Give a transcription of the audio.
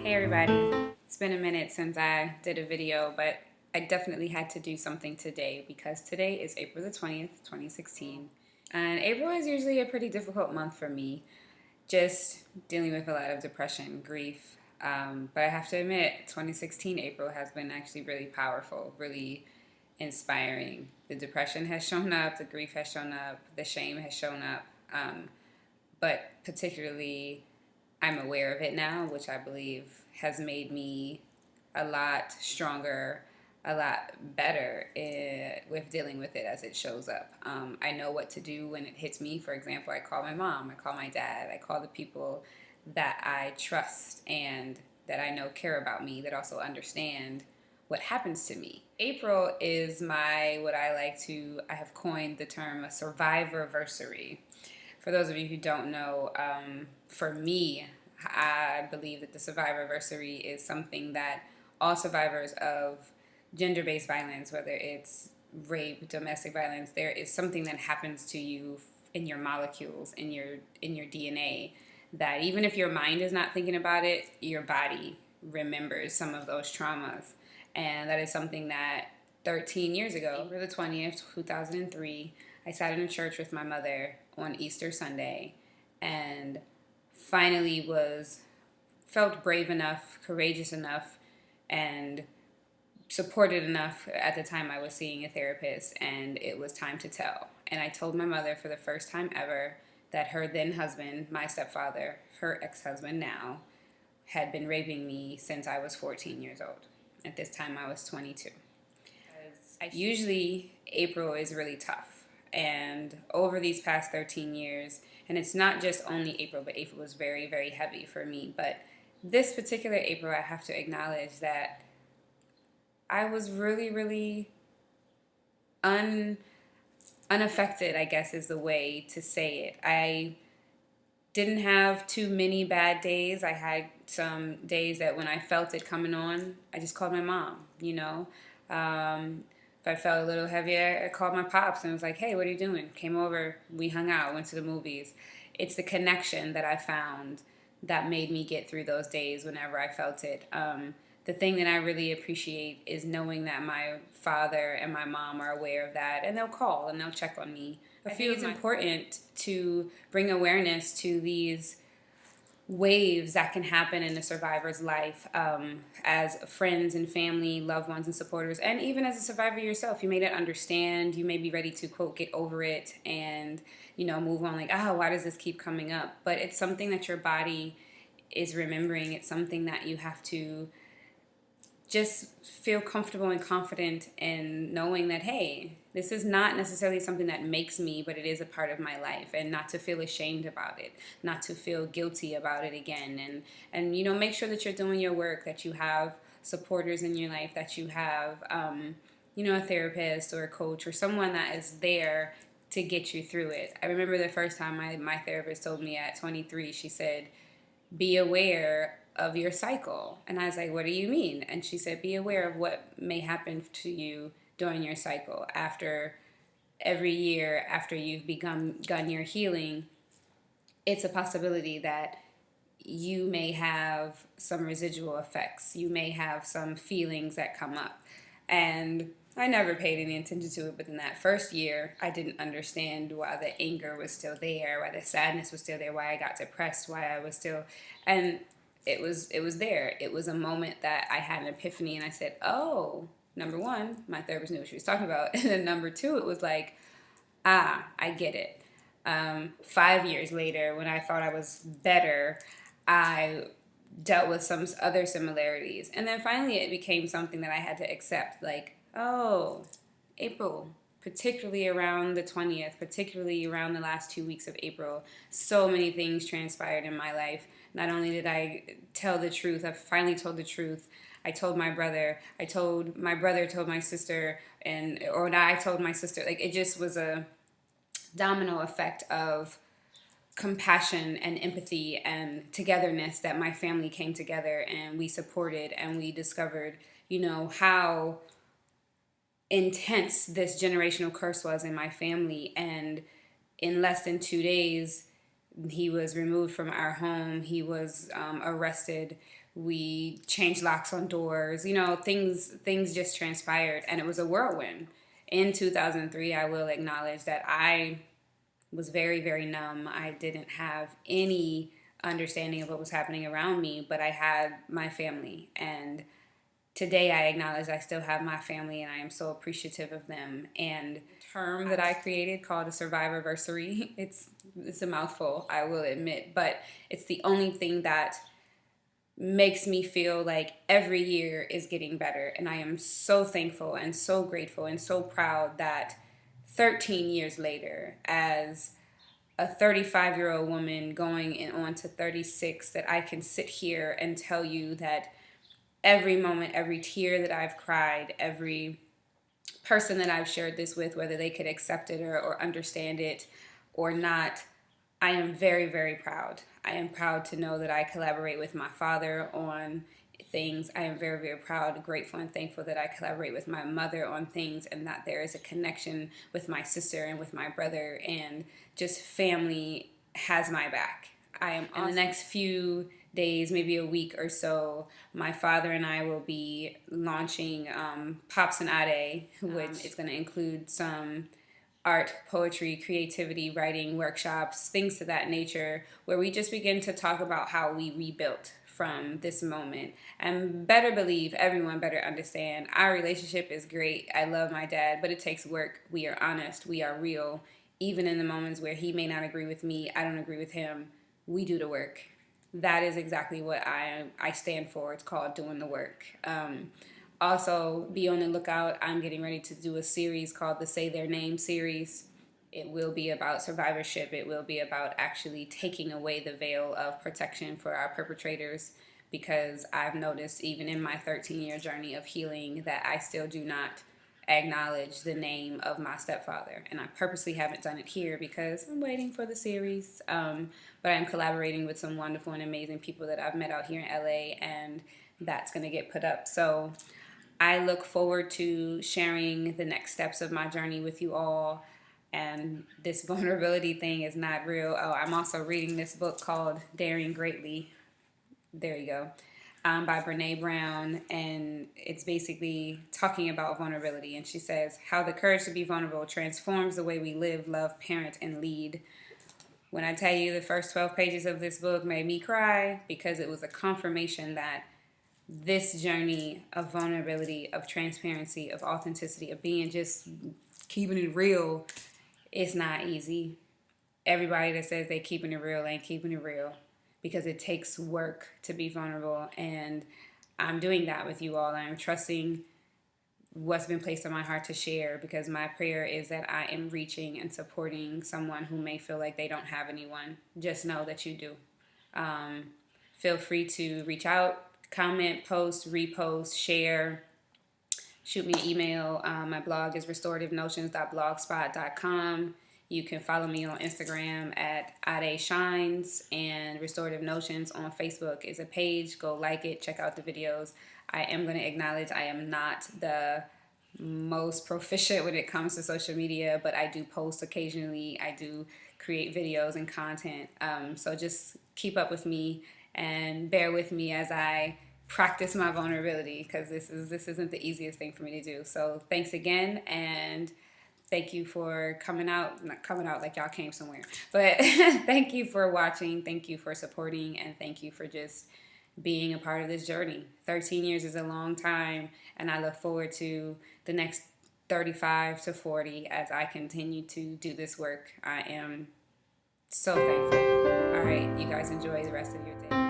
Hey everybody, it's been a minute since I did a video, but I definitely had to do something today because today is April the 20th, 2016. And April is usually a pretty difficult month for me, just dealing with a lot of depression, grief. But I have to admit, 2016 April has been actually really powerful, really inspiring. The depression has shown up, the grief has shown up, the shame has shown up, but particularly I'm aware of it now, which I believe has made me a lot stronger, a lot better with dealing with it as it shows up. I know what to do when it hits me. For example, I call my mom, I call my dad, I call the people that I trust and that I know care about me, that also understand what happens to me. April is I have coined the term a survivor-versary. For those of you who don't know, for me, I believe that the survivor-versary is something that all survivors of gender-based violence, whether it's rape, domestic violence, there is something that happens to you in your molecules, in your DNA, that even if your mind is not thinking about it, your body remembers some of those traumas. And that is something that 13 years ago, April the 20th, 2003, I sat in a church with my mother on Easter Sunday and finally felt brave enough, courageous enough, and supported enough. At the time I was seeing a therapist, and it was time to tell. And I told my mother for the first time ever that her then husband, my stepfather, her ex-husband now, had been raping me since I was 14 years old. At this time I was 22. Usually April is really tough, and over these past 13 years, and it's not just only April, but April was very, very heavy for me. But this particular April, I have to acknowledge that I was really, really unaffected, I guess is the way to say it. I didn't have too many bad days. I had some days that when I felt it coming on, I just called my mom. If I felt a little heavier, I called my pops and was like, hey, what are you doing? Came over, we hung out, went to the movies. It's the connection that I found that made me get through those days whenever I felt it. The thing that I really appreciate is knowing that my father and my mom are aware of that, and they'll call and they'll check on me. I feel it's important to bring awareness to these waves that can happen in a survivor's life, as friends and family, loved ones and supporters, and even as a survivor yourself. You may not understand, you may be ready to, quote, get over it and, move on, like, oh, why does this keep coming up? But it's something that your body is remembering. It's something that you have to just feel comfortable and confident in knowing that, hey, this is not necessarily something that makes me, but it is a part of my life, and not to feel ashamed about it, not to feel guilty about it again. And make sure that you're doing your work, that you have supporters in your life, that you have, a therapist or a coach or someone that is there to get you through it. I remember the first time my therapist told me at 23, she said, be aware of your cycle. And I was like, what do you mean? And she said, be aware of what may happen to you during your cycle. After every year, after you've begun your healing, it's a possibility that you may have some residual effects. You may have some feelings that come up. And I never paid any attention to it, but in that first year, I didn't understand why the anger was still there, why the sadness was still there, why I got depressed, why I was still, and it was there. It was a moment that I had an epiphany, and I said, oh, number one, my therapist knew what she was talking about, and then number two, it was like, I get it. 5 years later, when I thought I was better, I dealt with some other similarities, and then finally it became something that I had to accept, like, oh, April, particularly around the 20th, particularly around the last 2 weeks of April, so many things transpired in my life. Not only did I tell the truth, I finally told the truth. I told my brother, told my sister, I told my sister. Like, it just was a domino effect of compassion and empathy and togetherness, that my family came together and we supported, and we discovered, how intense this generational curse was in my family. And in less than 2 days, He was removed from our home. He was arrested. We changed locks on doors. You know, things just transpired, and it was a whirlwind. In 2003, I will acknowledge that I was very, very numb. I didn't have any understanding of what was happening around me, but I had my family. And today I acknowledge I still have my family and I am so appreciative of them. And the term that I created called a Survivor-Versary, it's a mouthful, I will admit, but it's the only thing that makes me feel like every year is getting better. And I am so thankful and so grateful and so proud that 13 years later, as a 35-year-old woman going on to 36, that I can sit here and tell you that every moment, every tear that I've cried, every person that I've shared this with, whether they could accept it or understand it or not, I am very, very proud. I am proud to know that I collaborate with my father on things. I am very, very proud, grateful, and thankful that I collaborate with my mother on things, and that there is a connection with my sister and with my brother, and just family has my back. I am awesome. In the next few days, maybe a week or so, my father and I will be launching Pops and Ade, which is going to include some art, poetry, creativity, writing workshops, things to that nature, where we just begin to talk about how we rebuilt from this moment. And better believe, everyone better understand, our relationship is great. I love my dad, but it takes work. We are honest. We are real. Even in the moments where he may not agree with me, I don't agree with him, we do the work. That is exactly what I stand for. It's called doing the work. Also, be on the lookout. I'm getting ready to do a series called the Say Their Name series. It will be about survivorship. It will be about actually taking away the veil of protection for our perpetrators, because I've noticed even in my 13-year journey of healing that I still do not acknowledge the name of my stepfather. And I purposely haven't done it here because I'm waiting for the series. But I'm collaborating with some wonderful and amazing people that I've met out here in LA, and that's going to get put up. So I look forward to sharing the next steps of my journey with you all. And this vulnerability thing is not real. Oh, I'm also reading this book called Daring Greatly. There you go. By Brene Brown. And it's basically talking about vulnerability. And she says, how the courage to be vulnerable transforms the way we live, love, parent, and lead. When I tell you the first 12 pages of this book made me cry, because it was a confirmation that this journey of vulnerability, of transparency, of authenticity, of being just keeping it real, it's not easy. Everybody that says they keeping it real ain't keeping it real, because it takes work to be vulnerable. And I'm doing that with you all. I'm trusting what's been placed on my heart to share, because my prayer is that I am reaching and supporting someone who may feel like they don't have anyone. Just know that you do. Feel free to reach out, comment, post, repost, share, shoot me an email. My blog is restorativenotions.blogspot.com. You can follow me on Instagram at Ade Shines, and Restorative Notions on Facebook is a page. Go like it, check out the videos. I am going to acknowledge I am not the most proficient when it comes to social media, but I do post occasionally. I do create videos and content. So just keep up with me and bear with me as I practice my vulnerability, because this isn't the easiest thing for me to do. So thanks again, and thank you for coming out. Not coming out like y'all came somewhere, but thank you for watching, thank you for supporting, and thank you for just being a part of this journey. 13 years is a long time, and I look forward to the next 35 to 40 as I continue to do this work. I am so thankful. All right, you guys enjoy the rest of your day.